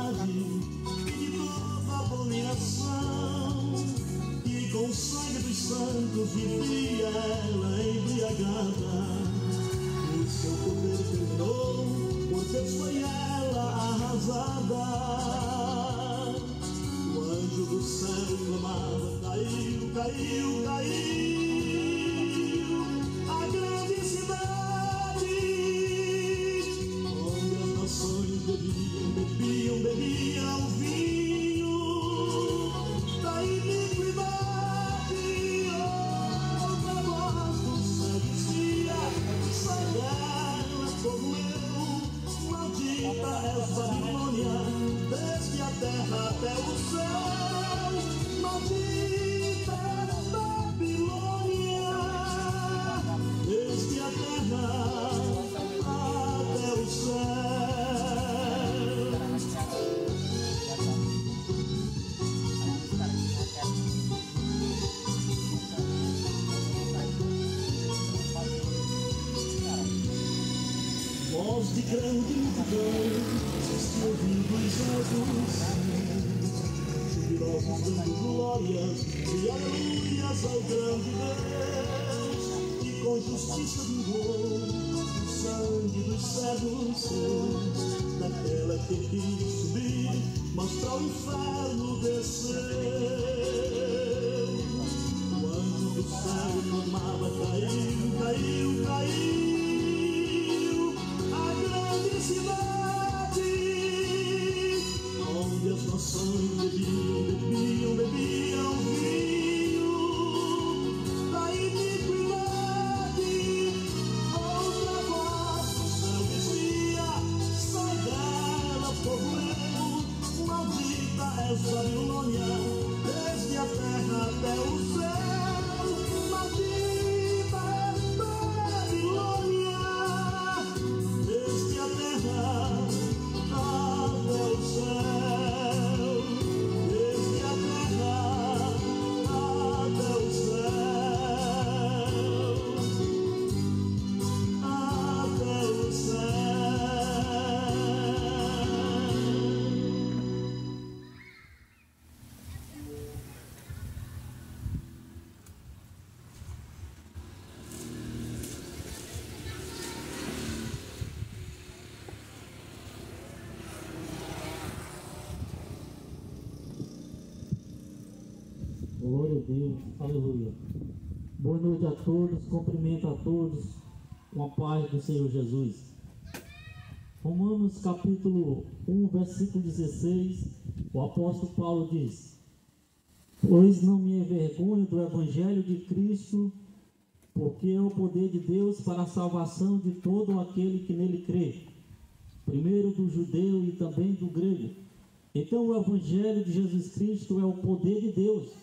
maldade e de toda abominação, que com o sangue dos santos vivia ela embriagada. O seu poder terminou, por Deus foi ela arrasada. O anjo do céu clamava, caiu, caiu, caiu a grande cidade, onde as nações bebiam o vinho da iniquidade. Outra voz do céu dizia, sai dela, como eu, maldita és Babilônia, desde a terra até o céu. Maldita és Babilônia, desde a terra até o céu. Voz de grande multidão se ouvindo os ecos, jubilosos dando glórias e aleluias ao grande Deus, que com justiça vingou o sangue dos servos seus, daquela que quis subir, mas para o inferno desceu. O anjo do céu clamava, caiu, caiu, caiu cidade, onde as nações bebiam vinho da iniquidade. Outra voz do céu dizia, sai dela, povo meu, maldita és Babilônia, desde a terra até o céu. Maldita és Babilônia, desde a terra até o céu, desde a terra até o céu, até o céu. Glória a Deus, aleluia. Boa noite a todos, cumprimento a todos com a paz do Senhor Jesus. Romanos capítulo 1, versículo 16, o apóstolo Paulo diz: pois não me envergonho do evangelho de Cristo, porque é o poder de Deus para a salvação de todo aquele que nele crê, primeiro do judeu e também do grego. Então o evangelho de Jesus Cristo é o poder de Deus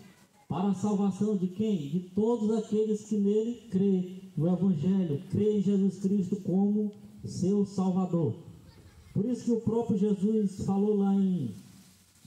para a salvação de quem? De todos aqueles que nele crê no evangelho, crê em Jesus Cristo como seu Salvador. Por isso que o próprio Jesus falou lá em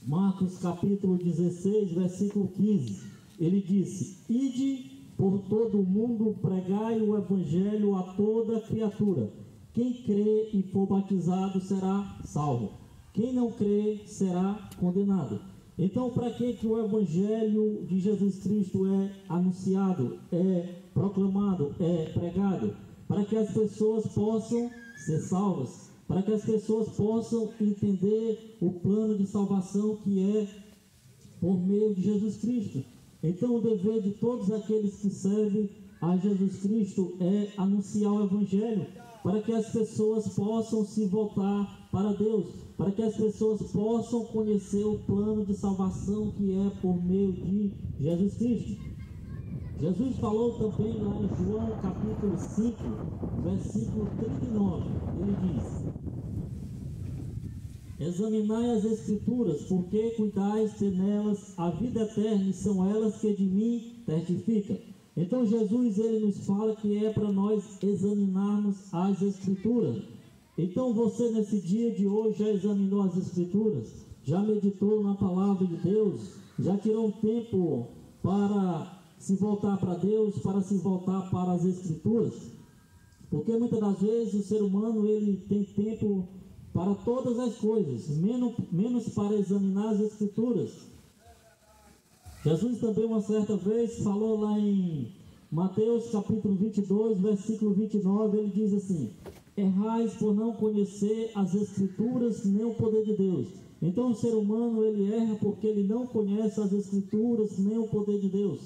Marcos capítulo 16, versículo 15, ele disse: ide por todo o mundo, pregai o evangelho a toda criatura. Quem crê e for batizado será salvo, quem não crê será condenado. Então, para que o evangelho de Jesus Cristo é anunciado, é proclamado, é pregado? Para que as pessoas possam ser salvas, para que as pessoas possam entender o plano de salvação que é por meio de Jesus Cristo. Então, o dever de todos aqueles que servem a Jesus Cristo é anunciar o evangelho, para que as pessoas possam se voltar para Deus, para que as pessoas possam conhecer o plano de salvação que é por meio de Jesus Cristo. Jesus falou também lá em João capítulo 5, versículo 39, ele diz: examinai as Escrituras, porque cuidais ter nelas a vida eterna, e são elas que de mim testificam. Então Jesus, ele nos fala que é para nós examinarmos as Escrituras. Então você nesse dia de hoje já examinou as Escrituras? Já meditou na palavra de Deus? Já tirou um tempo para se voltar para Deus, para se voltar para as Escrituras? Porque muitas das vezes o ser humano ele tem tempo para todas as coisas, menos para examinar as Escrituras. Jesus também uma certa vez falou lá em Mateus capítulo 22, versículo 29, ele diz assim: errais por não conhecer as Escrituras nem o poder de Deus. Então o ser humano ele erra porque ele não conhece as Escrituras nem o poder de Deus.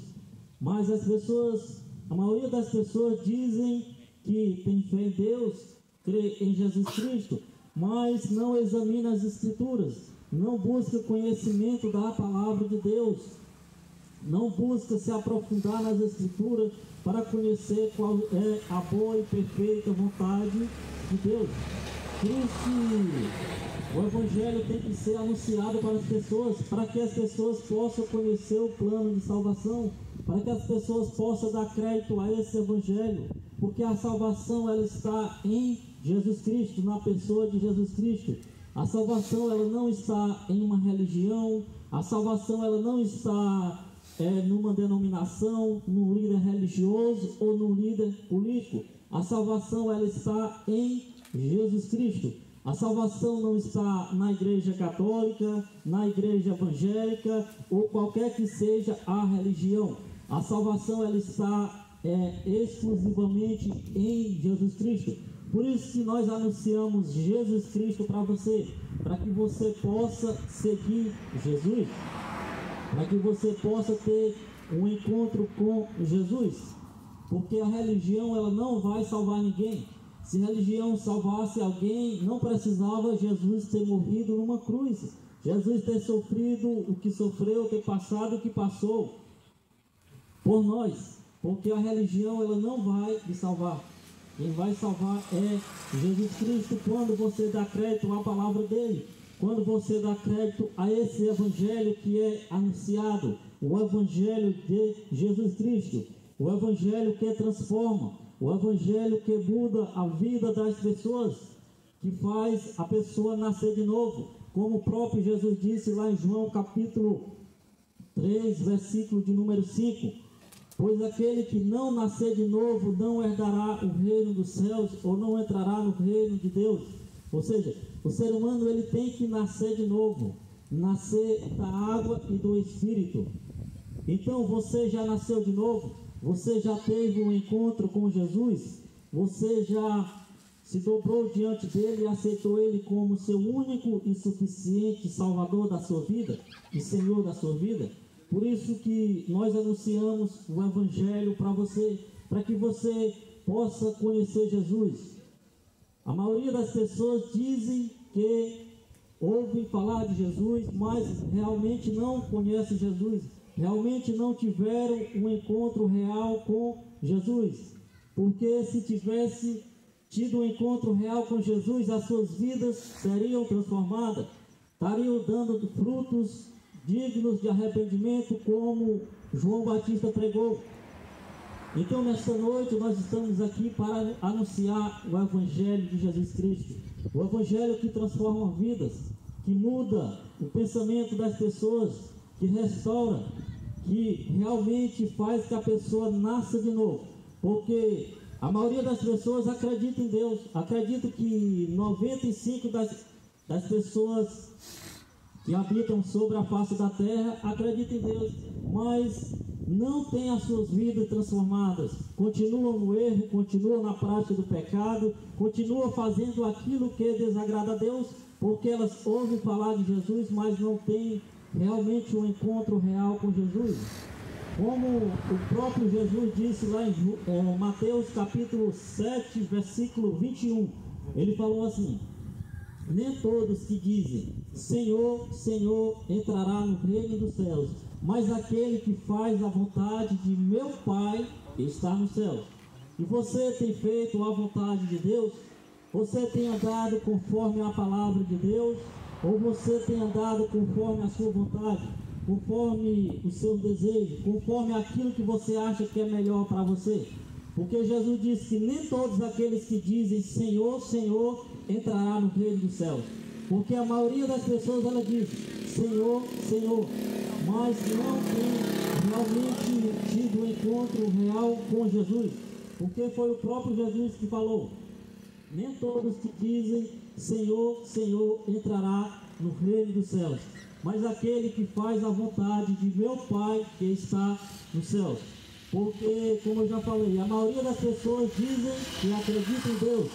Mas a maioria das pessoas dizem que tem fé em Deus, crê em Jesus Cristo, mas não examina as Escrituras, não busca conhecimento da palavra de Deus, não busca se aprofundar nas Escrituras para conhecer qual é a boa e perfeita vontade de Deus. Por isso que o Evangelho tem que ser anunciado para as pessoas, para que as pessoas possam conhecer o plano de salvação, para que as pessoas possam dar crédito a esse Evangelho, porque a salvação ela está em Jesus Cristo, na pessoa de Jesus Cristo. A salvação ela não está em uma religião, a salvação ela não está numa denominação, num líder religioso ou num líder político. A salvação ela está em Jesus Cristo. A salvação não está na igreja católica, na igreja evangélica ou qualquer que seja a religião. A salvação ela está exclusivamente em Jesus Cristo. Por isso que nós anunciamos Jesus Cristo para você, para que você possa seguir Jesus, para que você possa ter um encontro com Jesus, porque a religião ela não vai salvar ninguém. Se a religião salvasse alguém, não precisava Jesus ter morrido numa cruz, Jesus ter sofrido o que sofreu, ter passado o que passou por nós, porque a religião ela não vai te salvar. Quem vai salvar é Jesus Cristo quando você dá crédito à palavra dele, quando você dá crédito a esse evangelho que é anunciado, o evangelho de Jesus Cristo, o evangelho que transforma, o evangelho que muda a vida das pessoas, que faz a pessoa nascer de novo, como o próprio Jesus disse lá em João capítulo 3, versículo de número 5, pois aquele que não nascer de novo não herdará o reino dos céus, ou não entrará no reino de Deus. Ou seja, o ser humano ele tem que nascer de novo, nascer da água e do Espírito. Então você já nasceu de novo, você já teve um encontro com Jesus, você já se dobrou diante dele e aceitou ele como seu único e suficiente Salvador da sua vida e Senhor da sua vida. Por isso que nós anunciamos o Evangelho para você, para que você possa conhecer Jesus. A maioria das pessoas dizem que ouvem falar de Jesus, mas realmente não conhecem Jesus, realmente não tiveram um encontro real com Jesus. Porque se tivesse tido um encontro real com Jesus, as suas vidas seriam transformadas, estariam dando frutos dignos de arrependimento, como João Batista pregou. Então nesta noite nós estamos aqui para anunciar o Evangelho de Jesus Cristo, o Evangelho que transforma vidas, que muda o pensamento das pessoas, que restaura, que realmente faz que a pessoa nasça de novo, porque a maioria das pessoas acredita em Deus, acredita que 95% das pessoas que habitam sobre a face da terra acreditam em Deus, mas não têm as suas vidas transformadas, continuam no erro, continuam na prática do pecado, continuam fazendo aquilo que desagrada a Deus, porque elas ouvem falar de Jesus, mas não têm realmente um encontro real com Jesus. Como o próprio Jesus disse lá em Mateus capítulo 7, versículo 21, ele falou assim: nem todos que dizem Senhor, Senhor entrará no reino dos céus, mas aquele que faz a vontade de meu Pai que está no céu. E você tem feito a vontade de Deus? Você tem andado conforme a palavra de Deus? Ou você tem andado conforme a sua vontade, conforme o seu desejo, conforme aquilo que você acha que é melhor para você? Porque Jesus disse que nem todos aqueles que dizem Senhor, Senhor entrará no reino dos céus. Porque a maioria das pessoas ela diz Senhor, Senhor, mas não tem realmente tido um encontro real com Jesus. Porque foi o próprio Jesus que falou: nem todos que dizem Senhor, Senhor, entrará no reino dos céus, mas aquele que faz a vontade de meu Pai que está nos céus. Porque, como eu já falei, a maioria das pessoas dizem que acreditam em Deus,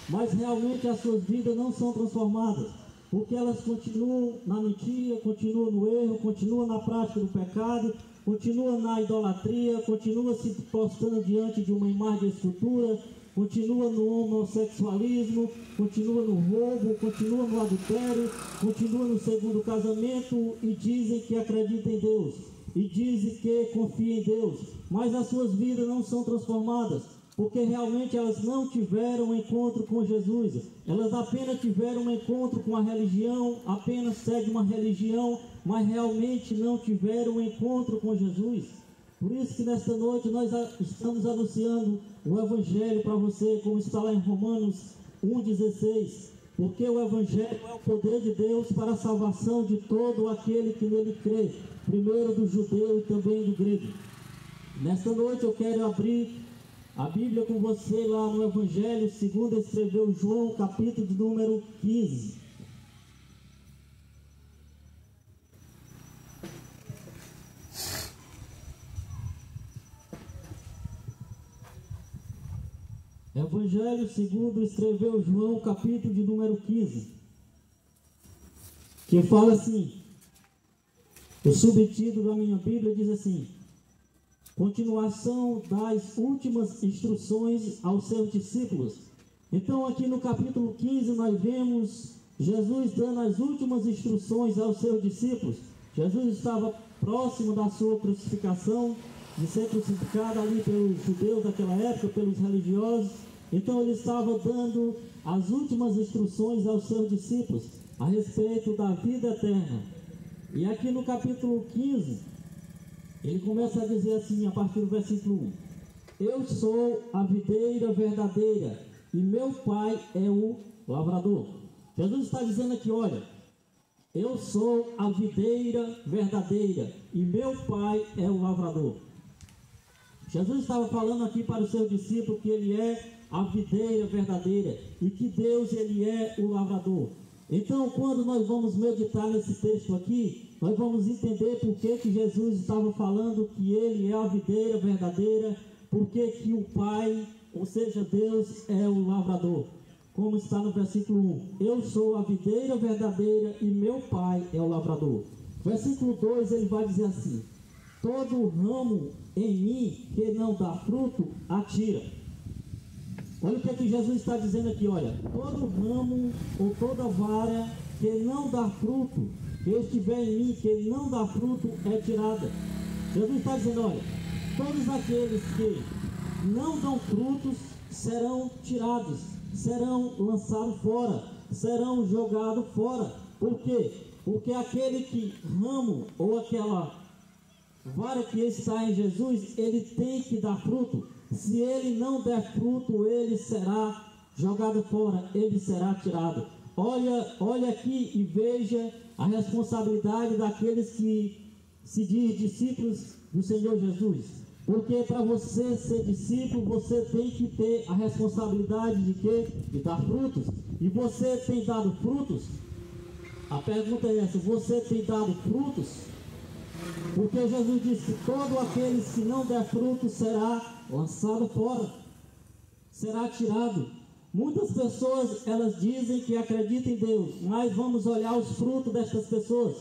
mas realmente as suas vidas não são transformadas, porque elas continuam na mentira, continuam no erro, continuam na prática do pecado, continuam na idolatria, continuam se prostrando diante de uma imagem de escultura, continua no homossexualismo, continua no roubo, continua no adultério, continua no segundo casamento e dizem que acreditam em Deus, e dizem que confiam em Deus, mas as suas vidas não são transformadas, porque realmente elas não tiveram um encontro com Jesus, elas apenas tiveram um encontro com a religião, apenas seguem uma religião, mas realmente não tiveram um encontro com Jesus. Por isso que nesta noite nós estamos anunciando o Evangelho para você, como está lá em Romanos 1,16, porque o Evangelho é o poder de Deus para a salvação de todo aquele que nele crê, primeiro do judeu e também do grego. Nesta noite eu quero abrir a Bíblia com você lá no Evangelho segundo escreveu João, capítulo de número 15. Evangelho segundo escreveu João, capítulo de número 15, que fala assim, o subtítulo da minha Bíblia diz assim: continuação das últimas instruções aos seus discípulos. Então aqui no capítulo 15 nós vemos Jesus dando as últimas instruções aos seus discípulos. Jesus estava próximo da sua crucificação, de ser crucificado ali pelos judeus daquela época, pelos religiosos. Então ele estava dando as últimas instruções aos seus discípulos a respeito da vida eterna. E aqui no capítulo 15, ele começa a dizer assim, a partir do versículo 1: eu sou a videira verdadeira e meu Pai é o lavrador. Jesus está dizendo aqui, olha, eu sou a videira verdadeira e meu Pai é o lavrador. Jesus estava falando aqui para os seus discípulos que ele é a videira verdadeira e que Deus ele é o lavrador. Então, quando nós vamos meditar nesse texto aqui, nós vamos entender por que Jesus estava falando que ele é a videira verdadeira, porque que o Pai, ou seja, Deus é o lavrador. Como está no versículo 1, eu sou a videira verdadeira e meu Pai é o lavrador. Versículo 2, ele vai dizer assim: todo ramo em mim que não dá fruto, atira. Olha o que Jesus está dizendo aqui, olha, todo ramo ou toda vara que não dá fruto, que estiver em mim, que não dá fruto, é tirada. Jesus está dizendo, olha, todos aqueles que não dão frutos serão tirados, serão lançados fora, serão jogados fora. Por quê? Porque aquele que ramo ou aquela vara que está em Jesus, ele tem que dar fruto. Se ele não der fruto, ele será jogado fora, ele será tirado. Olha aqui e veja a responsabilidade daqueles que se dizem discípulos do Senhor Jesus. Porque para você ser discípulo, você tem que ter a responsabilidade de quê? De dar frutos. E você tem dado frutos? A pergunta é essa: você tem dado frutos? Porque Jesus disse que todo aquele que não der fruto será lançado fora, será tirado. Muitas pessoas, elas dizem que acreditam em Deus, mas vamos olhar os frutos destas pessoas.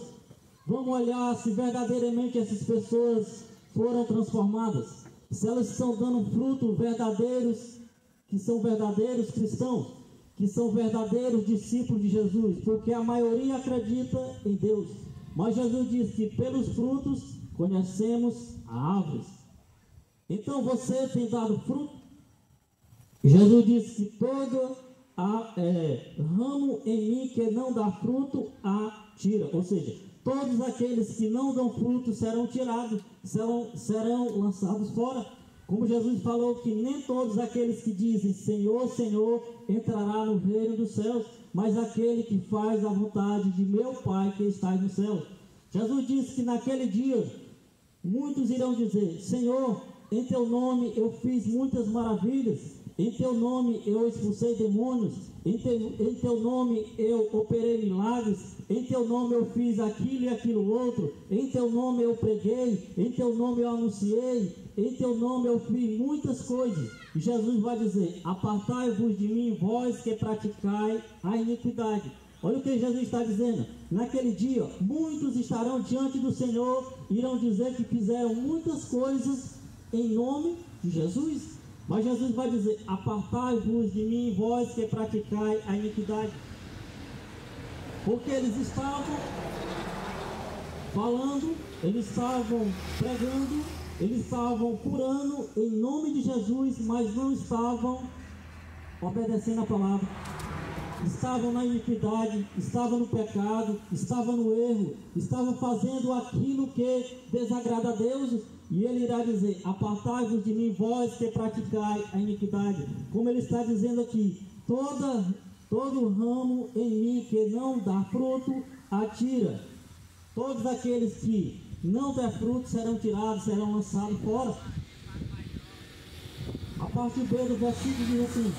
Vamos olhar se verdadeiramente essas pessoas foram transformadas, se elas estão dando frutos verdadeiros, que são verdadeiros cristãos, que são verdadeiros discípulos de Jesus, porque a maioria acredita em Deus. Mas Jesus diz que pelos frutos conhecemos a árvores. Então você tem dado fruto? Jesus disse que todo ramo em mim que não dá fruto, tira. Ou seja, todos aqueles que não dão fruto serão tirados, serão lançados fora. Como Jesus falou que nem todos aqueles que dizem Senhor, Senhor, entrará no reino dos céus, mas aquele que faz a vontade de meu Pai que está no céu. Jesus disse que naquele dia muitos irão dizer: Senhor, em teu nome eu fiz muitas maravilhas, em teu nome eu expulsei demônios, em teu nome eu operei milagres, em teu nome eu fiz aquilo e aquilo outro, em teu nome eu preguei, em teu nome eu anunciei, em teu nome eu fiz muitas coisas. E Jesus vai dizer: apartai-vos de mim, vós que praticai a iniquidade. Olha o que Jesus está dizendo. Naquele dia, muitos estarão diante do Senhor, irão dizer que fizeram muitas coisas em nome de Jesus. Mas Jesus vai dizer: apartai-vos de mim, vós que praticai a iniquidade. Porque eles estavam falando, eles estavam pregando, eles estavam curando em nome de Jesus, mas não estavam obedecendo a palavra. Estavam na iniquidade, estavam no pecado, estavam no erro, estavam fazendo aquilo que desagrada a Deus. E ele irá dizer: apartai-vos de mim, vós que praticai a iniquidade. Como ele está dizendo aqui: todo ramo em mim que não dá fruto, atira. Todos aqueles que não der fruto serão tirados, serão lançados fora. A parte B do versículo diz assim: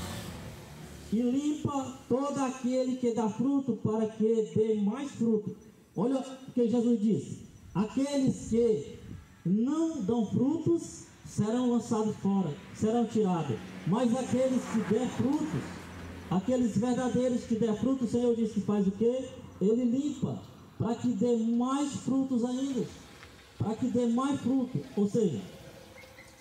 e limpa todo aquele que dá fruto, para que dê mais fruto. Olha o que Jesus diz: aqueles que não dão frutos serão lançados fora, serão tirados. Mas aqueles que der frutos, aqueles verdadeiros que der frutos, o Senhor diz que faz o quê? Ele limpa, para que dê mais frutos ainda, para que dê mais fruto. Ou seja,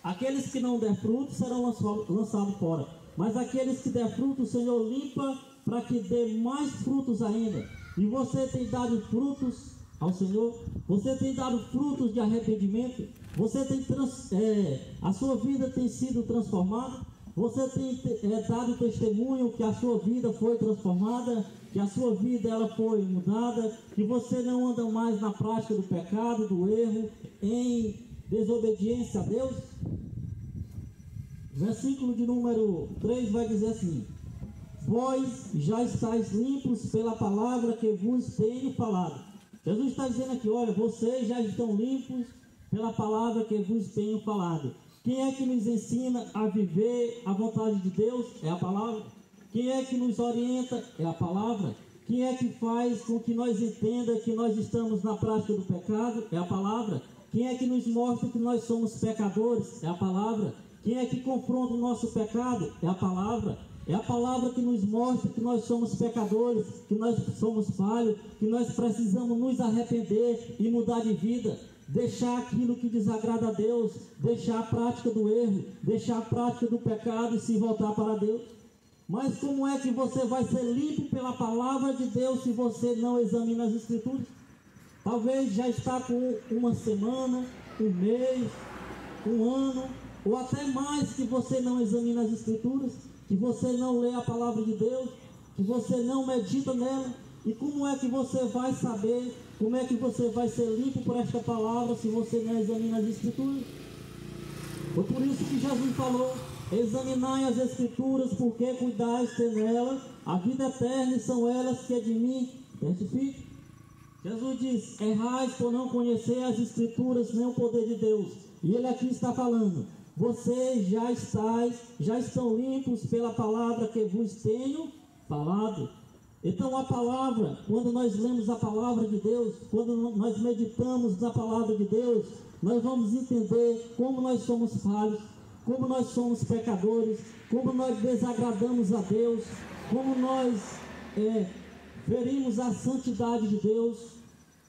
aqueles que não der frutos serão lançados fora, mas aqueles que der fruto, o Senhor limpa, para que dê mais frutos ainda. E você tem dado frutos ao Senhor? Você tem dado frutos de arrependimento? Você tem a sua vida tem sido transformada? Você tem dado testemunho que a sua vida foi transformada, que a sua vida ela foi mudada, que você não anda mais na prática do pecado, do erro, em desobediência a Deus? Versículo de número 3 vai dizer assim: vós já estáis limpos pela palavra que vos tenho falado. Jesus está dizendo aqui: olha, vocês já estão limpos pela palavra que vos tenho falado. Quem é que nos ensina a viver a vontade de Deus? É a palavra. Quem é que nos orienta? É a palavra. Quem é que faz com que nós entenda que nós estamos na prática do pecado? É a palavra. Quem é que nos mostra que nós somos pecadores? É a palavra. Quem é que confronta o nosso pecado? É a palavra. É a palavra que nos mostra que nós somos pecadores, que nós somos falhos, que nós precisamos nos arrepender e mudar de vida, deixar aquilo que desagrada a Deus, deixar a prática do erro, deixar a prática do pecado e se voltar para Deus. Mas como é que você vai ser limpo pela palavra de Deus se você não examina as Escrituras? Talvez já está com uma semana, um mês, um ano, ou até mais que você não examina as Escrituras, que você não lê a palavra de Deus, que você não medita nela. E como é que você vai saber, como é que você vai ser limpo por esta palavra se você não examina as Escrituras? Foi por isso que Jesus falou: examinai as Escrituras, porque cuidais ter nela a vida eterna, e são elas que de mim testificam. Jesus diz: errais por não conhecer as Escrituras nem o poder de Deus. E ele aqui está falando: vocês já estão limpos pela palavra que vos tenho falado. Então a palavra, quando nós lemos a palavra de Deus, quando nós meditamos na palavra de Deus, nós vamos entender como nós somos falhos, como nós somos pecadores, como nós desagradamos a Deus, como nós ferimos a santidade de Deus.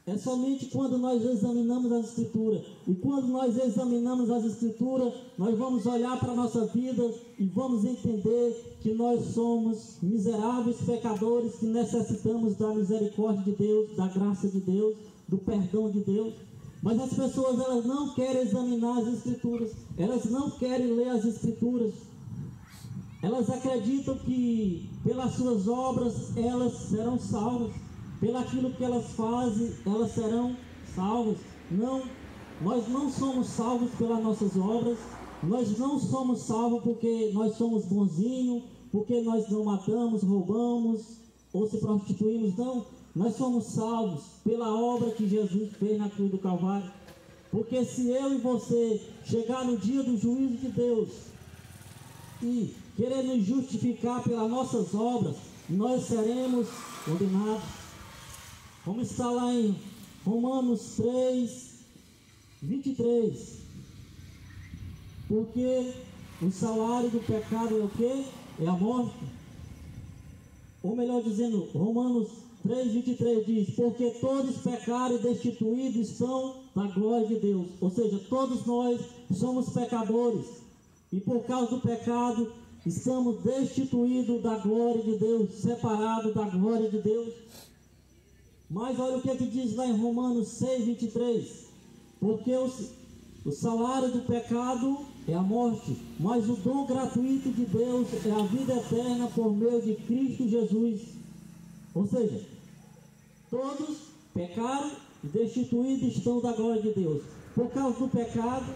É somente quando nós examinamos as Escrituras. E quando nós examinamos as Escrituras, nós vamos olhar para a nossa vida e vamos entender que nós somos miseráveis pecadores, que necessitamos da misericórdia de Deus, da graça de Deus, do perdão de Deus. Mas as pessoas, elas não querem examinar as Escrituras, elas não querem ler as Escrituras. Elas acreditam que pelas suas obras elas serão salvas. Pelo aquilo que elas fazem, elas serão salvas. Não, nós não somos salvos pelas nossas obras. Nós não somos salvos porque nós somos bonzinhos, porque nós não matamos, roubamos ou se prostituímos. Não, nós somos salvos pela obra que Jesus fez na cruz do Calvário. Porque se eu e você chegar no dia do juízo de Deus e querer nos justificar pelas nossas obras, nós seremos condenados. Vamos estar lá em Romanos 3, 23. Porque o salário do pecado é o quê? É a morte. Ou melhor dizendo, Romanos 3, 23 diz: porque todos pecaram e destituídos estão da glória de Deus. Ou seja, todos nós somos pecadores. E por causa do pecado, estamos destituídos da glória de Deus, separados da glória de Deus. Mas olha o que diz lá em Romanos 6, 23. Porque o salário do pecado é a morte, mas o dom gratuito de Deus é a vida eterna por meio de Cristo Jesus. Ou seja, todos pecaram e destituídos estão da glória de Deus. Por causa do pecado,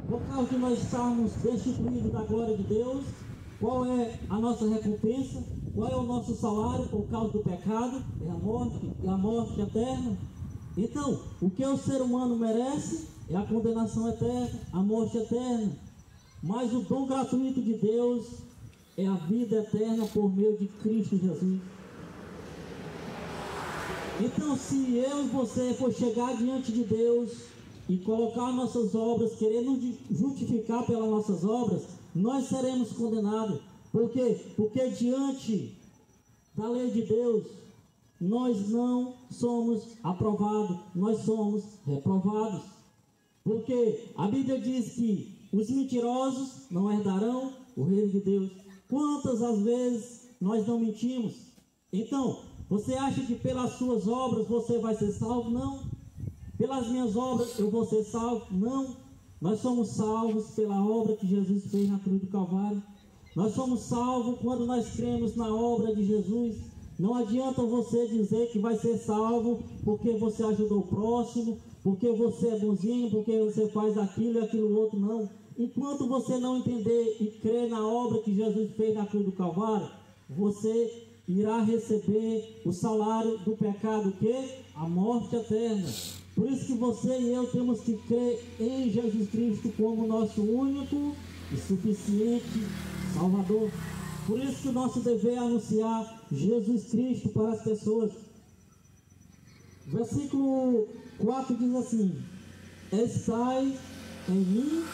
por causa de nós estarmos destituídos da glória de Deus, qual é a nossa recompensa? Qual é o nosso salário por causa do pecado? É a morte eterna. Então, o que o ser humano merece é a condenação eterna, a morte eterna. Mas o dom gratuito de Deus é a vida eterna por meio de Cristo Jesus. Então, se eu e você for chegar diante de Deus e colocar nossas obras, querer nos justificar pelas nossas obras, nós seremos condenados. Por quê? Porque diante da lei de Deus, nós não somos aprovados, nós somos reprovados. Porque a Bíblia diz que os mentirosos não herdarão o reino de Deus. Quantas as vezes nós não mentimos? Então, você acha que pelas suas obras você vai ser salvo? Não. Pelas minhas obras eu vou ser salvo? Não. Nós somos salvos pela obra que Jesus fez na cruz do Calvário. Nós somos salvos quando nós cremos na obra de Jesus. Não adianta você dizer que vai ser salvo porque você ajudou o próximo, porque você é bonzinho, porque você faz aquilo e aquilo outro. Não. Enquanto você não entender e crer na obra que Jesus fez na cruz do Calvário, você irá receber o salário do pecado, que? A morte eterna. Por isso que você e eu temos que crer em Jesus Cristo como nosso único e suficiente Salvador. Por isso que o nosso dever é anunciar Jesus Cristo para as pessoas. Versículo 4 diz assim: estai em mim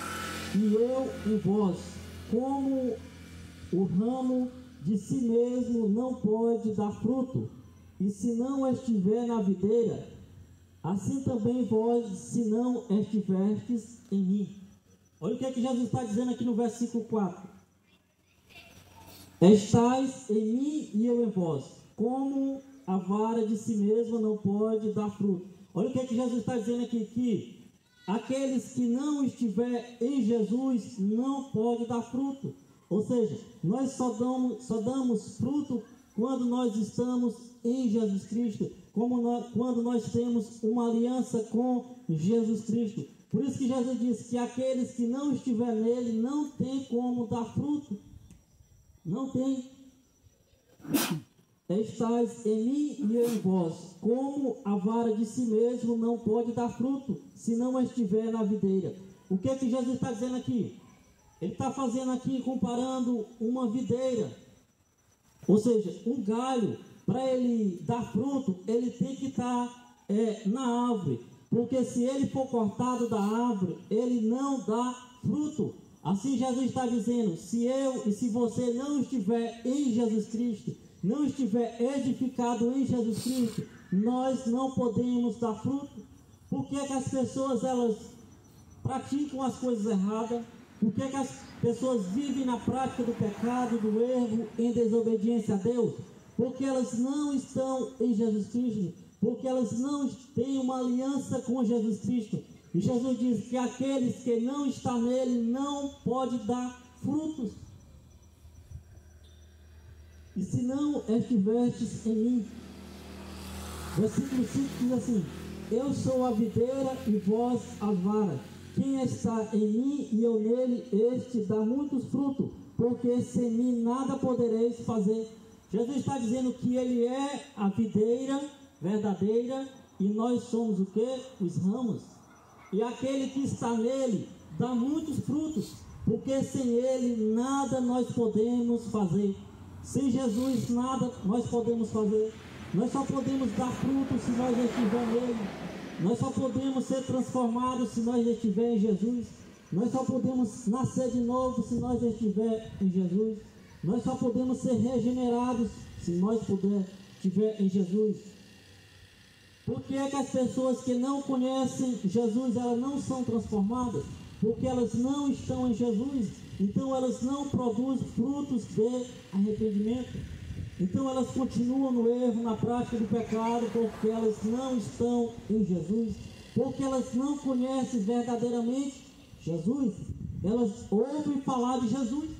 e eu em vós, como o ramo de si mesmo não pode dar fruto, e se não estiver na videira, assim também vós, se não estiverdes em mim. Olha o que é que Jesus está dizendo aqui no versículo 4. Estais em mim e eu em vós, como a vara de si mesma não pode dar fruto. Olha o que é que Jesus está dizendo aqui, que aqueles que não estiver em Jesus não podem dar fruto. Ou seja, nós só damos fruto quando nós estamos em Jesus Cristo, quando nós temos uma aliança com Jesus Cristo. Por isso que Jesus disse que aqueles que não estiver nele não tem como dar fruto. Não tem. Estais em mim e eu em vós, como a vara de si mesmo não pode dar fruto, se não estiver na videira. O que é que Jesus está dizendo aqui? Ele está fazendo aqui, comparando uma videira. Ou seja, um galho, para ele dar fruto, ele tem que estar na árvore. Porque se ele for cortado da árvore, ele não dá fruto. Assim Jesus está dizendo, se eu e se você não estiver em Jesus Cristo, não estiver edificado em Jesus Cristo, nós não podemos dar fruto. Por que as pessoas elas praticam as coisas erradas? Por que as pessoas vivem na prática do pecado, do erro, em desobediência a Deus? Porque elas não estão em Jesus Cristo, porque elas não têm uma aliança com Jesus Cristo. E Jesus diz que aqueles que não estão nele não podem dar frutos. E se não estiverdes em mim, versículo 5 diz assim: eu sou a videira e vós as varas. Quem está em mim e eu nele, este dá muitos frutos, porque sem mim nada podereis fazer. Jesus está dizendo que ele é a videira verdadeira e nós somos o quê? Os ramos. E aquele que está nele dá muitos frutos. porque sem Ele nada nós podemos fazer. Sem Jesus nada nós podemos fazer. Nós só podemos dar frutos se nós estivermos nele. Nós só podemos ser transformados se nós estivermos em Jesus. Nós só podemos nascer de novo se nós estivermos em Jesus. Nós só podemos ser regenerados se nós estivermos em Jesus. Por que é que as pessoas que não conhecem Jesus, elas não são transformadas? Porque elas não estão em Jesus. Então elas não produzem frutos de arrependimento. Então elas continuam no erro, na prática do pecado, porque elas não estão em Jesus, porque elas não conhecem verdadeiramente Jesus. Elas ouvem falar de Jesus.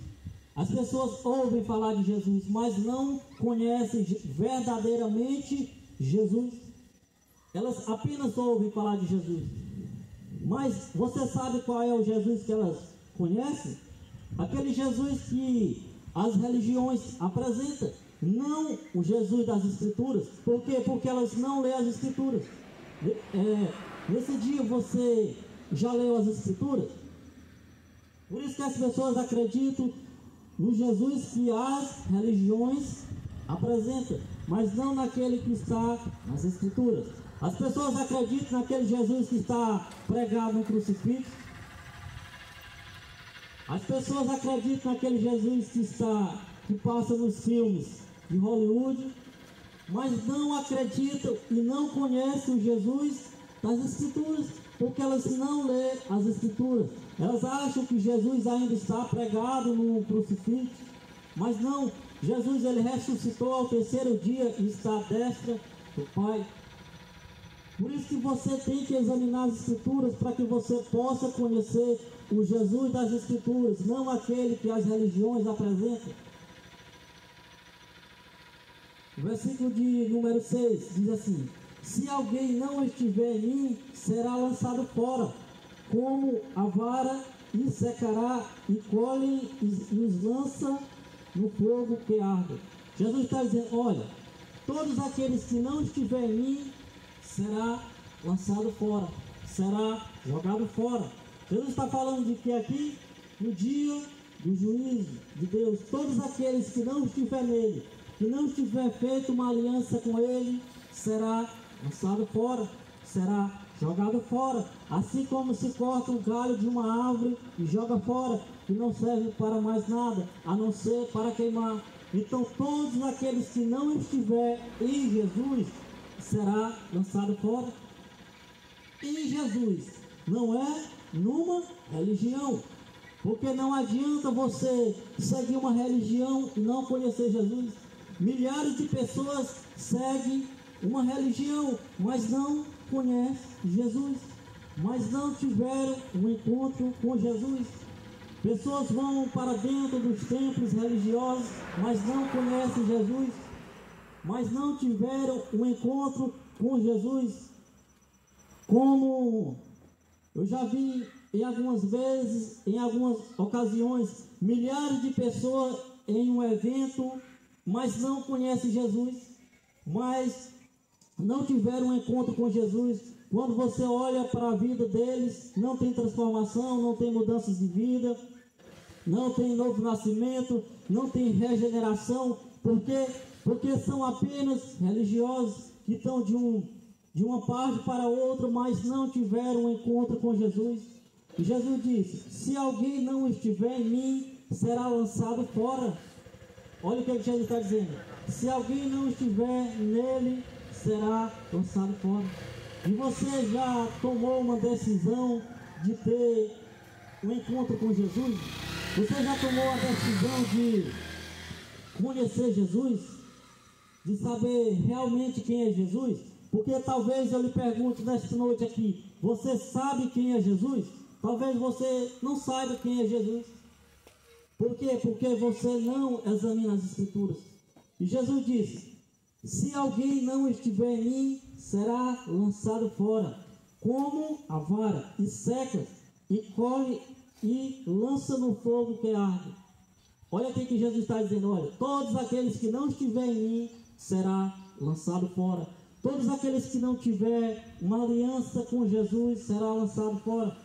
As pessoas ouvem falar de Jesus, mas não conhecem verdadeiramente Jesus. Elas apenas ouvem falar de Jesus. Mas você sabe qual é o Jesus que elas conhecem? Aquele Jesus que as religiões apresentam. Não o Jesus das Escrituras. Por quê? Porque elas não lêem as Escrituras. Nesse dia você já leu as Escrituras? Por isso que as pessoas acreditam no Jesus que as religiões apresentam, mas não naquele que está nas Escrituras. As pessoas acreditam naquele Jesus que está pregado no crucifixo. As pessoas acreditam naquele Jesus que passa nos filmes de Hollywood, mas não acreditam e não conhecem o Jesus das Escrituras, porque elas não lêem as Escrituras. Elas acham que Jesus ainda está pregado no crucifixo, mas não. Jesus, ele ressuscitou ao terceiro dia e está à destra do Pai. Por isso que você tem que examinar as Escrituras para que você possa conhecer o Jesus das Escrituras, não aquele que as religiões apresentam. O versículo de número 6 diz assim: se alguém não estiver em mim, será lançado fora, como a vara, e secará, e colhem e os lança no fogo que arde. Jesus está dizendo: olha, todos aqueles que não estiverem em mim, será lançado fora, será jogado fora. Jesus está falando de que aqui, no dia do juízo de Deus, todos aqueles que não estiver nele, que não tiver feito uma aliança com ele, será lançado fora, será jogado fora. Assim como se corta um galho de uma árvore e joga fora, que não serve para mais nada, a não ser para queimar. Então todos aqueles que não estiver em Jesus, será lançado fora. Em Jesus, não é numa religião. Porque não adianta você seguir uma religião e não conhecer Jesus. Milhares de pessoas seguem uma religião, mas não conhecem Jesus, mas não tiveram um encontro com Jesus. Pessoas vão para dentro dos templos religiosos, mas não conhecem Jesus, mas não tiveram um encontro com Jesus. Como eu já vi em algumas vezes, em algumas ocasiões, milhares de pessoas em um evento, mas não conhecem Jesus, mas não tiveram um encontro com Jesus. Quando você olha para a vida deles, não tem transformação, não tem mudanças de vida, não tem novo nascimento, não tem regeneração. Por quê? Porque são apenas religiosos que estão de uma parte para outra, mas não tiveram um encontro com Jesus. E Jesus disse: se alguém não estiver em mim, será lançado fora. Olha o que Jesus está dizendo: se alguém não estiver nele, será lançado fora. E você já tomou uma decisão de ter um encontro com Jesus? Você já tomou a decisão de conhecer Jesus? De saber realmente quem é Jesus? Porque talvez eu lhe pergunte nesta noite aqui: você sabe quem é Jesus? Talvez você não saiba quem é Jesus. Por quê? Porque você não examina as Escrituras. E Jesus disse: se alguém não estiver em mim, será lançado fora, como a vara, e seca, e colhe, e lança no fogo que arde. Olha o que Jesus está dizendo: olha, todos aqueles que não estiverem em mim, será lançado fora. Todos aqueles que não tiver uma aliança com Jesus, será lançado fora.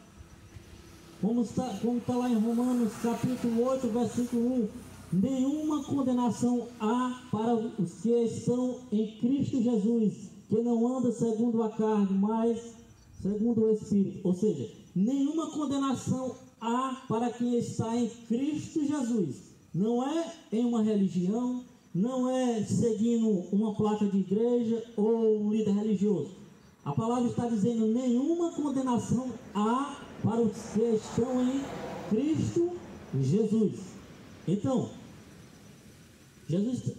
como está lá em Romanos capítulo 8, versículo 1, nenhuma condenação há para os que estão em Cristo Jesus, que não anda segundo a carne, mas segundo o Espírito. Ou seja, nenhuma condenação há para quem está em Cristo Jesus. Não é em uma religião, não é seguindo uma placa de igreja ou um líder religioso. A palavra está dizendo: nenhuma condenação há para os que estão em Cristo Jesus. Então,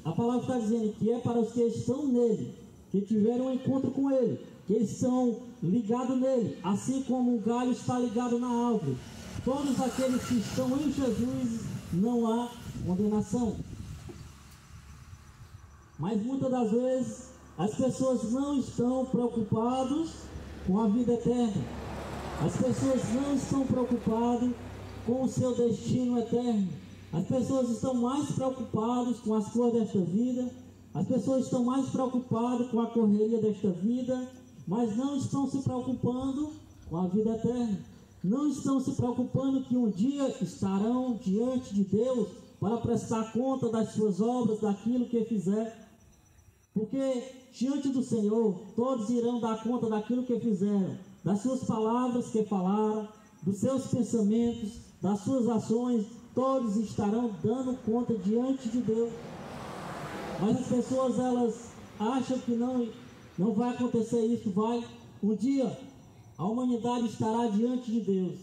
a palavra está dizendo que é para os que estão nele, que tiveram um encontro com ele, que estão ligados nele, assim como o galho está ligado na árvore. Todos aqueles que estão em Jesus, não há condenação. Mas muitas das vezes as pessoas não estão preocupadas com a vida eterna. As pessoas não estão preocupadas com o seu destino eterno. As pessoas estão mais preocupadas com as coisas desta vida. As pessoas estão mais preocupadas com a correria desta vida, mas não estão se preocupando com a vida eterna. Não estão se preocupando que um dia estarão diante de Deus para prestar conta das suas obras, daquilo que fizer. Porque diante do Senhor, todos irão dar conta daquilo que fizeram, das suas palavras que falaram, dos seus pensamentos, das suas ações. Todos estarão dando conta diante de Deus. Mas as pessoas, elas acham que não vai acontecer isso. Um dia a humanidade estará diante de Deus.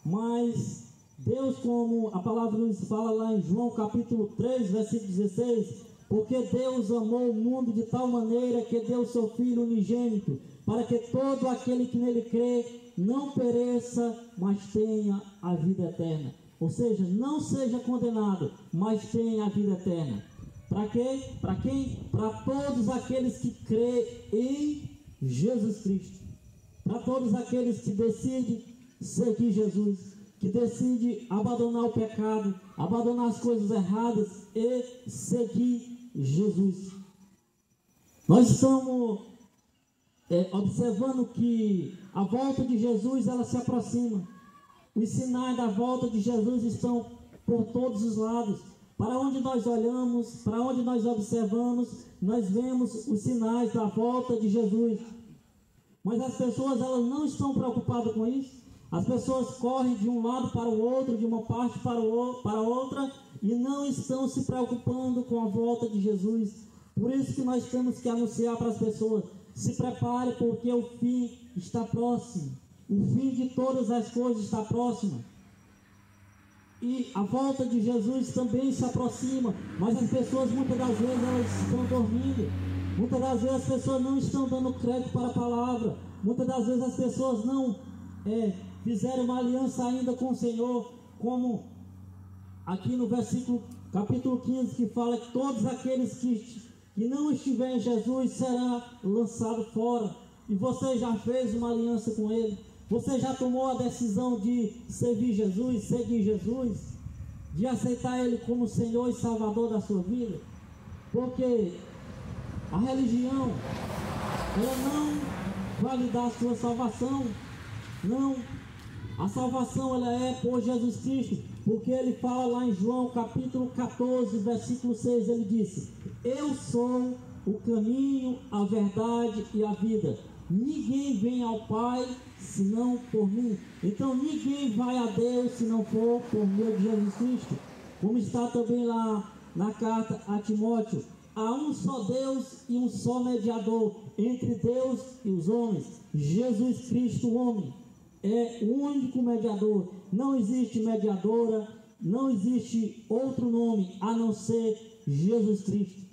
Mas Deus, como a palavra nos fala lá em João capítulo 3, versículo 16, porque Deus amou o mundo de tal maneira que deu o seu Filho unigênito, para que todo aquele que nele crê não pereça, mas tenha a vida eterna. Ou seja, não seja condenado, mas tenha a vida eterna. Para quê? Para quem? Para todos aqueles que creem em Jesus Cristo. Para todos aqueles que decidem seguir Jesus, que decidem abandonar o pecado, abandonar as coisas erradas e seguir Jesus. Nós estamos observando que a volta de Jesus, ela se aproxima. Os sinais da volta de Jesus estão por todos os lados. Para onde nós olhamos, para onde nós observamos, nós vemos os sinais da volta de Jesus. Mas as pessoas, elas não estão preocupadas com isso. As pessoas correm de um lado para o outro, de uma parte para outra, e não estão se preocupando com a volta de Jesus. Por isso que nós temos que anunciar para as pessoas: se prepare, porque o fim está próximo. O fim de todas as coisas está próximo. E a volta de Jesus também se aproxima. Mas as pessoas, muitas das vezes, elas estão dormindo. Muitas das vezes as pessoas não estão dando crédito para a palavra. Muitas das vezes as pessoas não fizeram uma aliança ainda com o Senhor. Como aqui no versículo capítulo 15, que fala que todos aqueles que não estiverem em Jesus serão lançados fora. E você já fez uma aliança com Ele? Você já tomou a decisão de seguir Jesus, de aceitar Ele como Senhor e Salvador da sua vida? Porque a religião, ela não vai lhe dar a sua salvação. Não, a salvação, ela é por Jesus Cristo. Porque Ele fala lá em João capítulo 14, versículo 6, Ele disse: eu sou o caminho, a verdade e a vida. Ninguém vem ao Pai senão por mim. Então ninguém vai a Deus se não for por meio de Jesus Cristo. Como está também lá na carta a Timóteo: há um só Deus e um só mediador entre Deus e os homens, Jesus Cristo, o homem. É o único mediador. Não existe mediadora, não existe outro nome a não ser Jesus Cristo.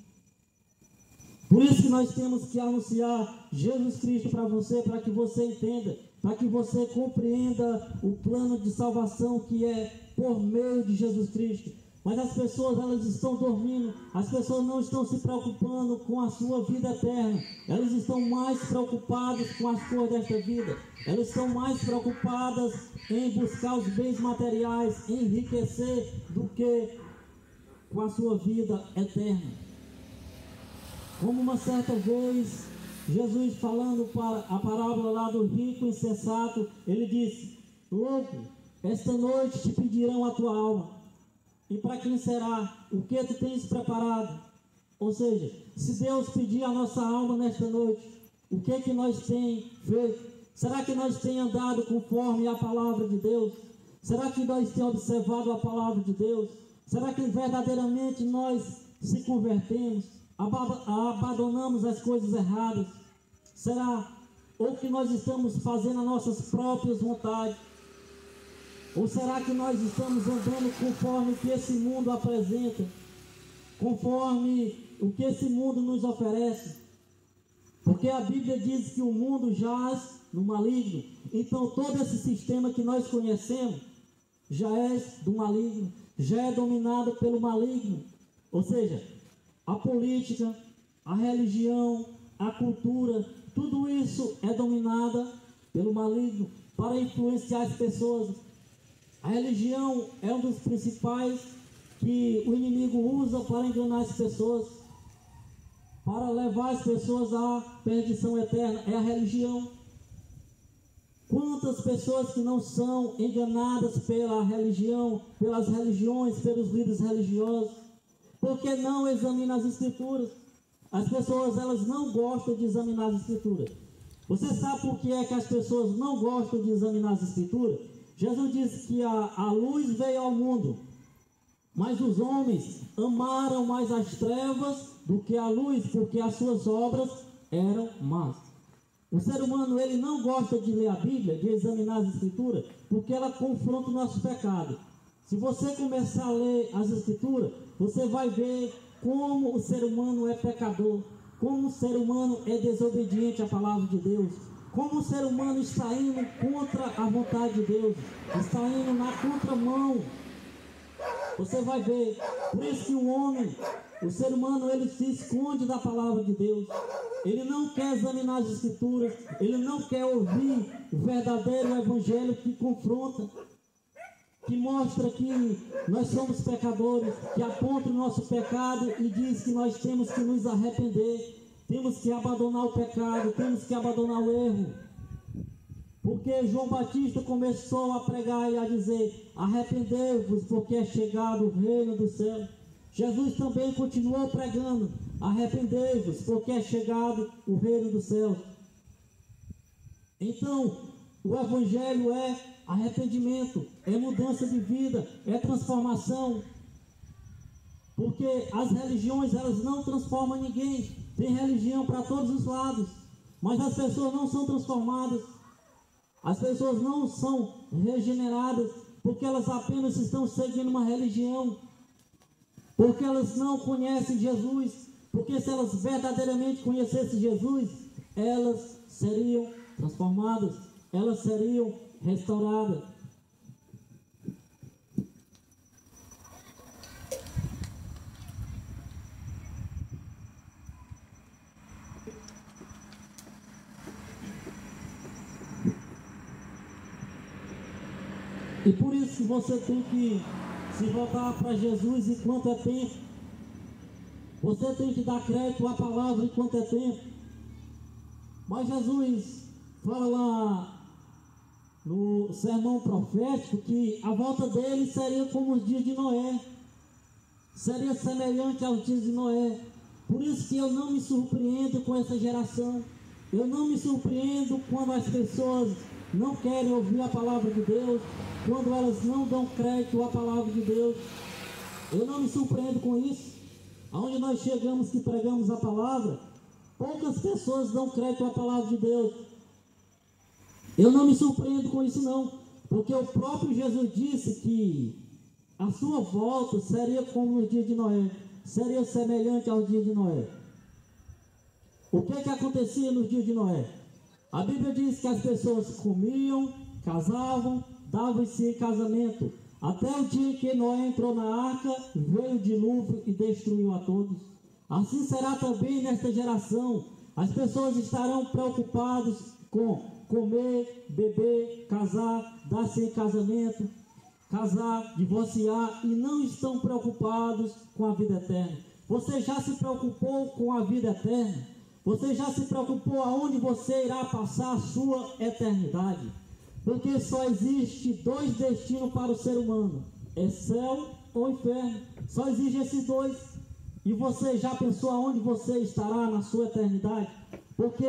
Por isso que nós temos que anunciar Jesus Cristo para você, para que você entenda, para que você compreenda o plano de salvação que é por meio de Jesus Cristo. Mas as pessoas, elas estão dormindo, as pessoas não estão se preocupando com a sua vida eterna. Elas estão mais preocupadas com as coisas desta vida. Elas estão mais preocupadas em buscar os bens materiais, em enriquecer, do que com a sua vida eterna. Como uma certa vez, Jesus falando para a parábola lá do rico insensato, ele disse: louco, esta noite te pedirão a tua alma. E para quem será? O que tu tens preparado? Ou seja, se Deus pedir a nossa alma nesta noite, o que é que nós temos feito? Será que nós temos andado conforme a palavra de Deus? Será que nós temos observado a palavra de Deus? Será que verdadeiramente nós se convertemos? Abandonamos as coisas erradas? Será? Ou que nós estamos fazendo as nossas próprias vontades? Ou será que nós estamos andando conforme o que esse mundo apresenta? Conforme o que esse mundo nos oferece? Porque a Bíblia diz que o mundo jaz no maligno. Então todo esse sistema que nós conhecemos já é do maligno, já é dominado pelo maligno. Ou seja, a política, a religião, a cultura, tudo isso é dominado pelo maligno para influenciar as pessoas. A religião é um dos principais que o inimigo usa para enganar as pessoas, para levar as pessoas à perdição eterna. É a religião. Quantas pessoas que não são enganadas pela religião, pelas religiões, pelos líderes religiosos, porque não examinam as escrituras? As pessoas, elas não gostam de examinar as escrituras. Você sabe por que é que as pessoas não gostam de examinar as escrituras? Jesus disse que a luz veio ao mundo, mas os homens amaram mais as trevas do que a luz, porque as suas obras eram más. O ser humano, ele não gosta de ler a Bíblia, de examinar as escrituras, porque ela confronta o nosso pecado. Se você começar a ler as escrituras, você vai ver como o ser humano é pecador, como o ser humano é desobediente à palavra de Deus, como o ser humano está indo contra a vontade de Deus, está indo na contramão. Você vai ver. Por isso que o homem, o ser humano, ele se esconde da palavra de Deus. Ele não quer examinar as escrituras, ele não quer ouvir o verdadeiro evangelho que confronta, que mostra que nós somos pecadores, que aponta o nosso pecado e diz que nós temos que nos arrepender, temos que abandonar o pecado, temos que abandonar o erro. Porque João Batista começou a pregar e a dizer: arrependei-vos, porque é chegado o reino do céu. Jesus também continuou pregando: arrependei-vos, porque é chegado o reino do céu. Então, o evangelho é arrependimento, é mudança de vida, é transformação. Porque as religiões, elas não transformam ninguém. Tem religião para todos os lados, mas as pessoas não são transformadas. As pessoas não são regeneradas, porque elas apenas estão seguindo uma religião, porque elas não conhecem Jesus. Porque se elas verdadeiramente conhecessem Jesus, elas seriam transformadas, elas seriam restauradas. E por isso que você tem que se voltar para Jesus enquanto é tempo. Você tem que dar crédito à palavra enquanto é tempo. Mas Jesus fala lá no sermão profético que a volta dele seria como os dias de Noé. Seria semelhante aos dias de Noé. Por isso que eu não me surpreendo com essa geração. Eu não me surpreendo quando as pessoas não querem ouvir a palavra de Deus, quando elas não dão crédito à palavra de Deus. Eu não me surpreendo com isso. Aonde nós chegamos que pregamos a palavra, poucas pessoas dão crédito à palavra de Deus. Eu não me surpreendo com isso não, porque o próprio Jesus disse que a sua volta seria como nos dias de Noé, seria semelhante aos dias de Noé. O que acontecia nos dias de Noé? A Bíblia diz que as pessoas comiam, casavam, davam-se em casamento, até o dia em que Noé entrou na arca, veio o dilúvio e destruiu a todos. Assim será também nesta geração. As pessoas estarão preocupadas com comer, beber, casar, dar-se em casamento, casar, divorciar, e não estão preocupados com a vida eterna. Você já se preocupou com a vida eterna? Você já se preocupou aonde você irá passar a sua eternidade? Porque só existe dois destinos para o ser humano: é céu ou inferno. Só existe esses dois. E você já pensou aonde você estará na sua eternidade? Porque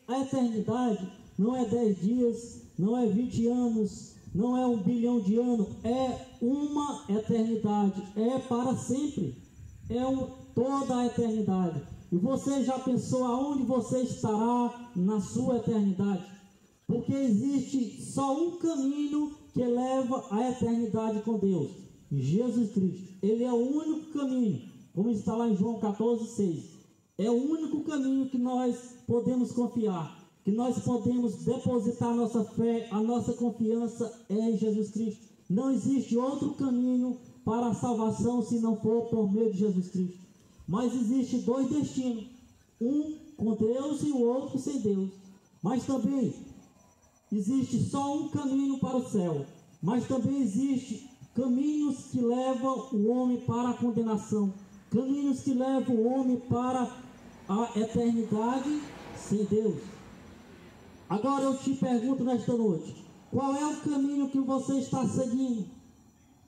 a eternidade não é 10 dias, não é 20 anos, não é 1 bilhão de anos, é uma eternidade, é para sempre, toda a eternidade. E você já pensou aonde você estará na sua eternidade? Porque existe só um caminho que leva à eternidade com Deus: Jesus Cristo. Ele é o único caminho, como está lá em João 14:6. É o único caminho que nós podemos confiar, que nós podemos depositar nossa fé, a nossa confiança é em Jesus Cristo. Não existe outro caminho para a salvação se não for por meio de Jesus Cristo. Mas existe dois destinos: um com Deus e o outro sem Deus. Mas também existe só um caminho para o céu, mas também existe caminhos que levam o homem para a condenação, caminhos que levam o homem para a eternidade sem Deus. Agora eu te pergunto nesta noite: qual é o caminho que você está seguindo?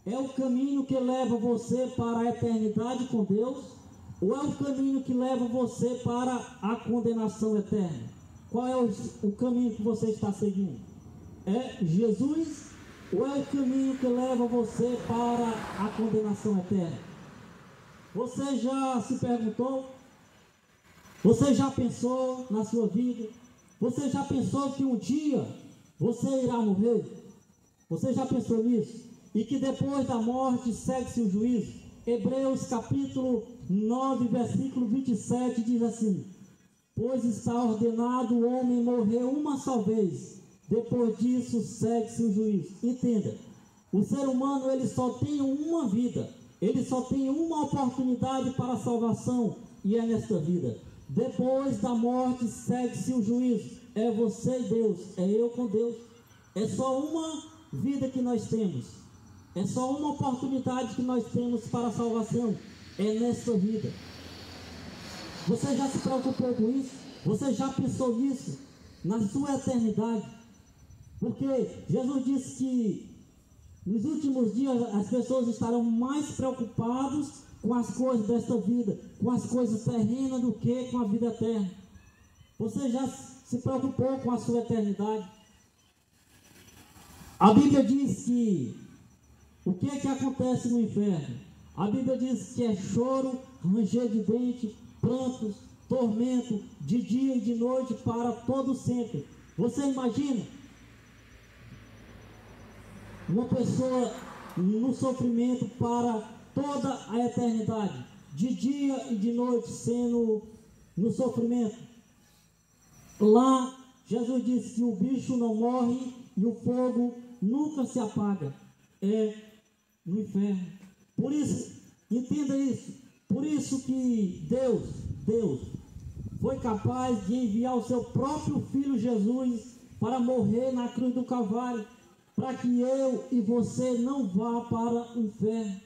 É o caminho que leva você para a eternidade com Deus? Ou é o caminho que leva você para a condenação eterna? Qual é o caminho que você está seguindo? É Jesus ou é o caminho que leva você para a condenação eterna? Você já se perguntou? Você já pensou na sua vida? Você já pensou que um dia você irá morrer? Você já pensou nisso? E que depois da morte segue-se o juízo? Hebreus capítulo 9, versículo 27 diz assim: pois está ordenado o homem morrer uma só vez, depois disso segue-se o juízo. Entenda, o ser humano ele só tem uma vida, ele só tem uma oportunidade para a salvação, e é nesta vida. Depois da morte segue-se o juízo. É você e Deus, é eu com Deus. É só uma vida que nós temos, é só uma oportunidade que nós temos para a salvação, é nesta vida. Você já se preocupou com isso? Você já pensou nisso? Na sua eternidade? Porque Jesus disse que nos últimos dias as pessoas estarão mais preocupadas com as coisas desta vida, com as coisas terrenas, do que com a vida eterna. Você já se preocupou com a sua eternidade? A Bíblia diz que o que é que acontece no inferno? A Bíblia diz que é choro, ranger de dente, prantos, tormento, de dia e de noite para todo sempre. Você imagina uma pessoa no sofrimento para toda a eternidade, de dia e de noite, sendo no sofrimento? Lá, Jesus disse que o bicho não morre e o fogo nunca se apaga. É no inferno. Por isso, entenda isso. Por isso que Deus foi capaz de enviar o seu próprio Filho Jesus para morrer na cruz do Calvário, para que eu e você não vá para o inferno,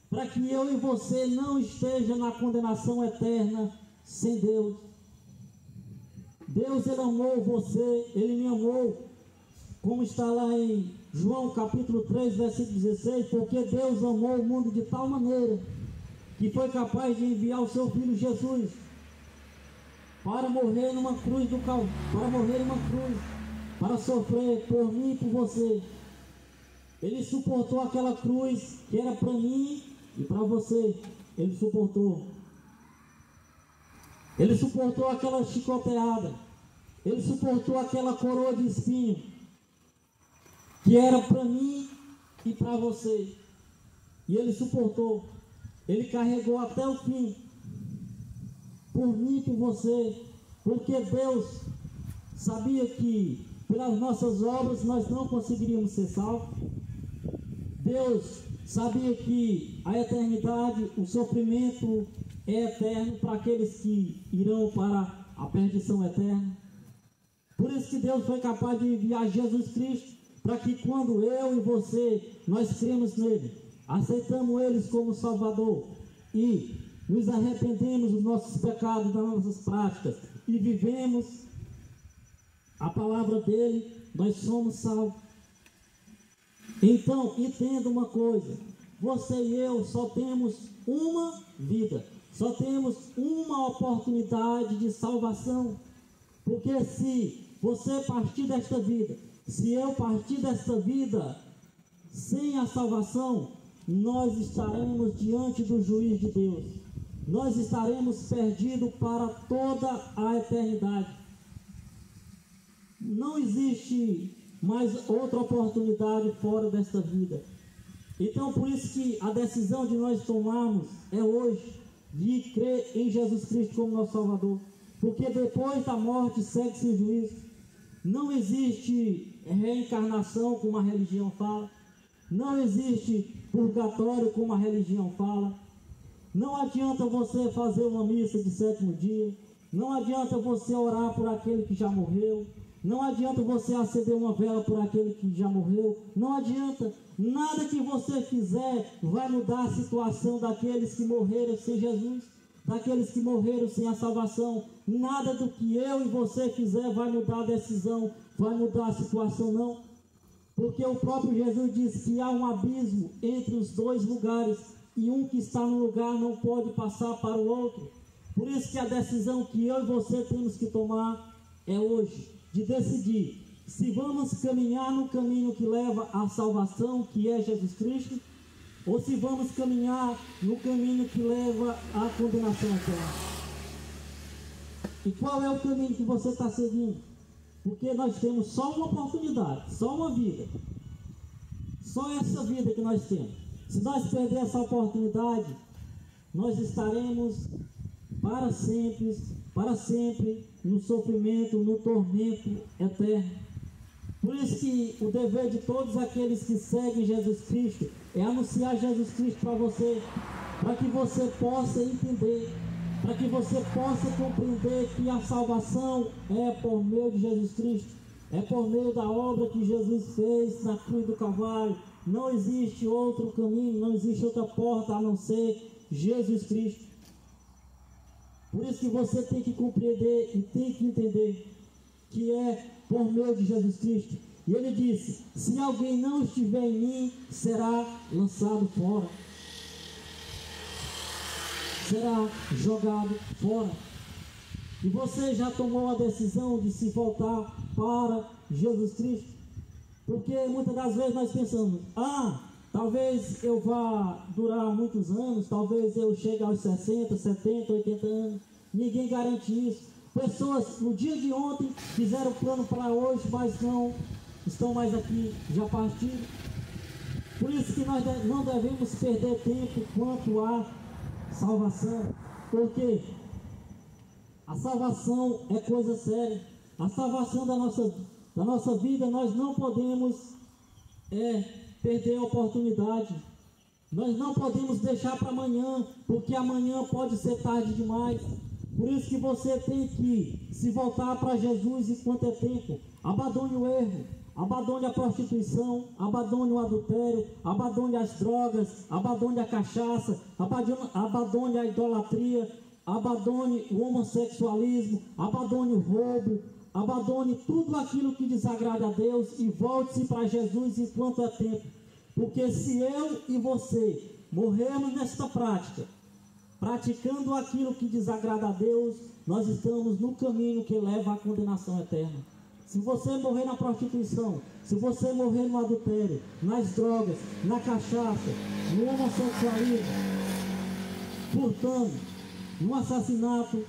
para que eu e você não esteja na condenação eterna sem Deus. Deus, Ele amou você, Ele me amou, como está lá em João capítulo 3, versículo 16, porque Deus amou o mundo de tal maneira que foi capaz de enviar o seu Filho Jesus para morrer numa cruz para sofrer por mim e por você. Ele suportou aquela cruz que era para mim e para você. Ele suportou aquela chicoteada, ele suportou aquela coroa de espinho que era para mim e para você, e ele suportou, ele carregou até o fim, por mim e por você, porque Deus sabia que pelas nossas obras nós não conseguiríamos ser salvos. Deus sabia que a eternidade, o sofrimento é eterno para aqueles que irão para a perdição eterna. Por isso que Deus foi capaz de enviar Jesus Cristo, para que quando eu e você, nós cremos nele, aceitamos ele como Salvador e nos arrependemos dos nossos pecados, das nossas práticas e vivemos a palavra dele, nós somos salvos. Então, entenda uma coisa: você e eu só temos uma vida, só temos uma oportunidade de salvação. Porque se você partir desta vida, se eu partir desta vida sem a salvação, nós estaremos diante do juiz de Deus. Nós estaremos perdidos para toda a eternidade. Não existe mais outra oportunidade fora desta vida. Então, por isso que a decisão de nós tomarmos é hoje de crer em Jesus Cristo como nosso Salvador. Porque depois da morte segue-se o juízo. Não existe reencarnação como a religião fala. Não existe purgatório como a religião fala. Não adianta você fazer uma missa de 7º dia. Não adianta você orar por aquele que já morreu. Não adianta você acender uma vela por aquele que já morreu. Não adianta. Nada que você fizer vai mudar a situação daqueles que morreram sem Jesus, daqueles que morreram sem a salvação. Nada do que eu e você fizer vai mudar a decisão, vai mudar a situação, não. Porque o próprio Jesus disse que há um abismo entre os dois lugares e um que está no lugar não pode passar para o outro. Por isso que a decisão que eu e você temos que tomar é hoje, de decidir se vamos caminhar no caminho que leva à salvação, que é Jesus Cristo, ou se vamos caminhar no caminho que leva à condenação eterna. E qual é o caminho que você está seguindo? Porque nós temos só uma oportunidade, só uma vida. Só essa vida que nós temos. Se nós perder essa oportunidade, nós estaremos para sempre no sofrimento, no tormento eterno. Por isso que o dever de todos aqueles que seguem Jesus Cristo é anunciar Jesus Cristo para você, para que você possa entender, para que você possa compreender que a salvação é por meio de Jesus Cristo, é por meio da obra que Jesus fez na cruz do Calvário. Não existe outro caminho, não existe outra porta a não ser Jesus Cristo. Por isso que você tem que compreender e tem que entender que é por meio de Jesus Cristo. E ele disse: se alguém não estiver em mim, será lançado fora, será jogado fora. E você já tomou a decisão de se voltar para Jesus Cristo? Porque muitas das vezes nós pensamos: talvez eu vá durar muitos anos, talvez eu chegue aos 60, 70, 80 anos. Ninguém garante isso. Pessoas no dia de ontem fizeram plano para hoje, mas não estão mais aqui, já partiram. Por isso que nós não devemos perder tempo quanto à salvação, porque a salvação é coisa séria. A salvação da nossa vida, nós não podemos perder a oportunidade. Nós não podemos deixar para amanhã, porque amanhã pode ser tarde demais. Por isso que você tem que se voltar para Jesus enquanto é tempo. Abandone o erro, abandone a prostituição, abandone o adultério, abandone as drogas, abandone a cachaça, abandone a idolatria, abandone o homossexualismo, abandone o roubo, abandone tudo aquilo que desagrada a Deus e volte-se para Jesus enquanto é tempo. Porque se eu e você morrermos nesta prática, praticando aquilo que desagrada a Deus, nós estamos no caminho que leva à condenação eterna. Se você morrer na prostituição, se você morrer no adultério, nas drogas, na cachaça, no homossexualismo, furtando, no assassinato,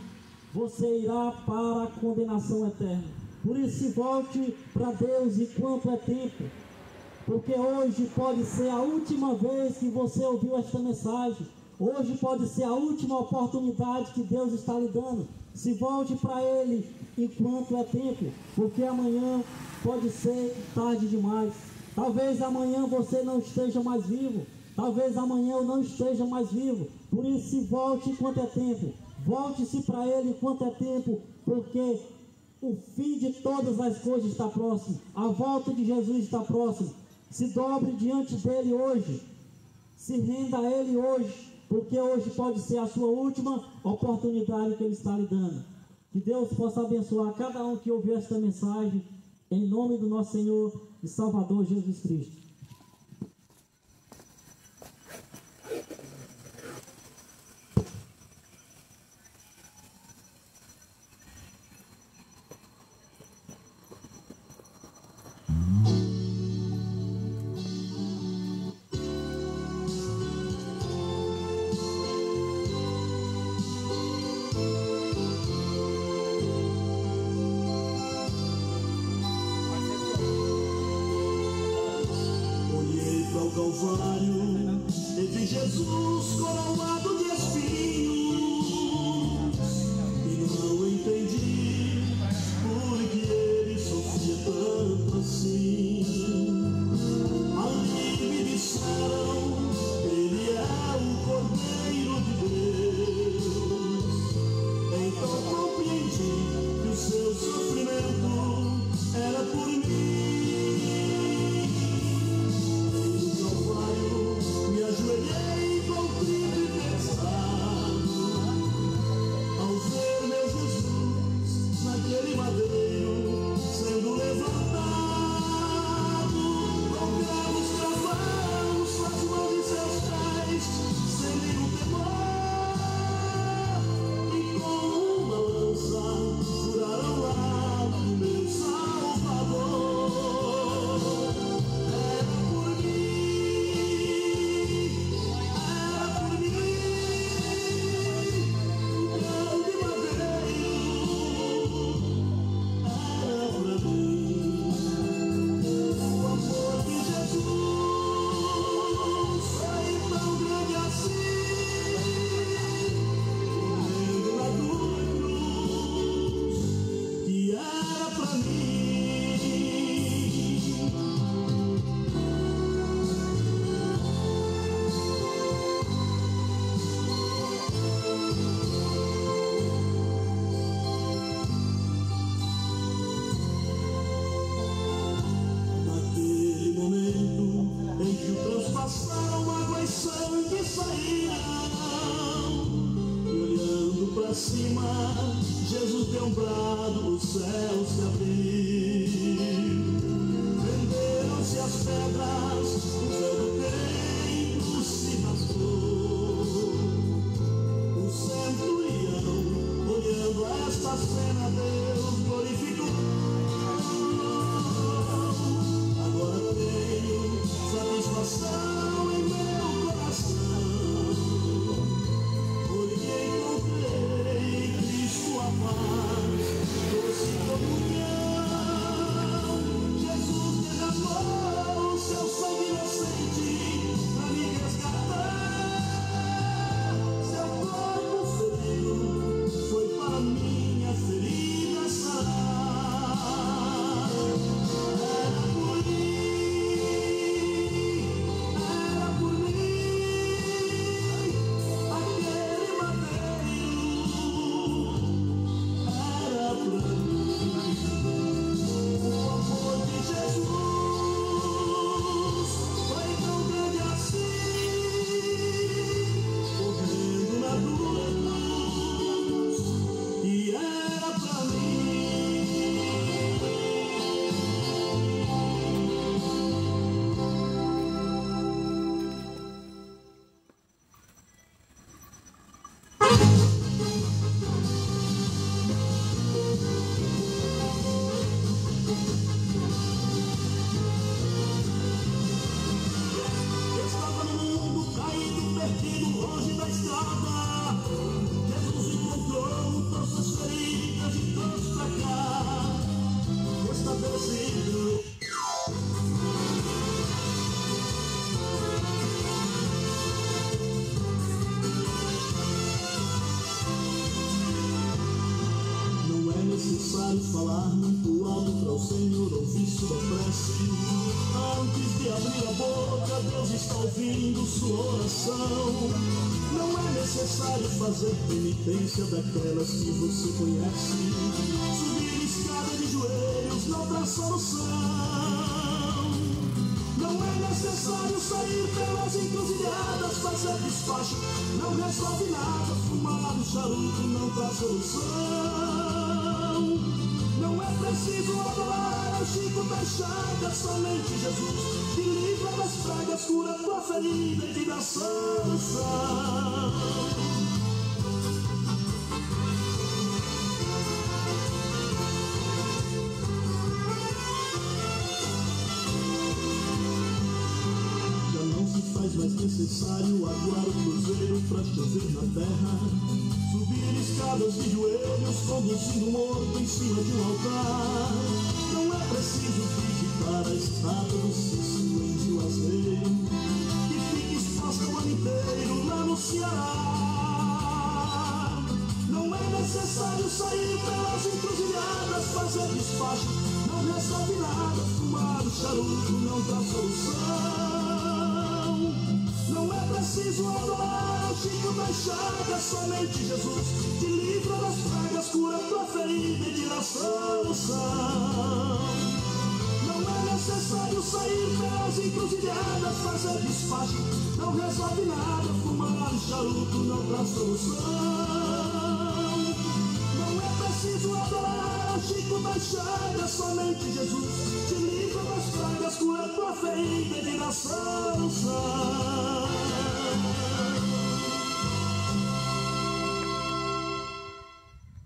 você irá para a condenação eterna. Por isso, se volte para Deus enquanto é tempo, porque hoje pode ser a última vez que você ouviu esta mensagem. Hoje pode ser a última oportunidade que Deus está lhe dando. Se volte para Ele enquanto é tempo, porque amanhã pode ser tarde demais. Talvez amanhã você não esteja mais vivo. Talvez amanhã eu não esteja mais vivo. Por isso, se volte enquanto é tempo. Volte-se para Ele enquanto é tempo, porque o fim de todas as coisas está próximo. A volta de Jesus está próximo. Se dobre diante dEle hoje. Se renda a Ele hoje. Porque hoje pode ser a sua última oportunidade que Ele está lhe dando. Que Deus possa abençoar cada um que ouviu esta mensagem, em nome do nosso Senhor e Salvador Jesus Cristo. Calvário, entre Jesus coroado de espinhos, e não entendi por que ele sofria tanto assim. Ali me disseram, ele é o Cordeiro de Deus. Então compreendi que o seu sofrimento era por mim. Jesus deu um brado, o céu se abriu, renderam-se as pedras, o véu do templo se rasgou. O centurião, olhando esta cena, Deus glorificou. Agora tenho satisfação em meu coração, porque encontrei Cristo a paz, doce comunhão. Jesus derramou o seu sangue inocente pra me resgatar. Seu corpo ferido foi para minha ferida sarar. Era por mim, aquele madeiro. Era pra mim, o amor de Jesus foi tão grande assim, correndo na dura cruz, e era pra mim. Estava no mundo caído, perdido, longe da estrada. Jesus encontrou, trouxe as feridas e trouxe pra cá. Estabelecido. Não é necessário falar muito alto para o Senhor ouvir sua prece. Antes de abrir a boca, Deus está ouvindo sua oração. Não é necessário fazer penitência daquelas que você conhece. Subir escada de joelhos não dá solução. Não é necessário sair pelas encruzilhadas, fazer despacho não resolve nada. Fumar um charuto não dá solução. Não é preciso adorar ao Chico das Chagas, somente Jesus que livra das pragas, cura tua ferida e te dá solução. Já não se faz mais necessário aguar o cruzeiro pra chover na terra, subir escadas de joelhos, conduzindo um morto em cima de um altar. Não é preciso visitar a estátua do Cícero em Rio desasneiro, que fica exposta o ano inteiro lá no Ceará. Não é necessário sair pelas encruzilhadas, fazer despacho, não resolve nada. Fumar o charuto não traz solução. Não é preciso adorar o Chico das Chagas, somente Jesus te livra das pragas, cura tua ferida e te dá solução. Não é necessário sair pelas encruzilhadas, fazer despacho, não resolve nada. Fumar o charuto não traz solução. Não é preciso adorar o Chico das Chagas, somente Jesus te livra das pragas, cura tua ferida e te dá solução.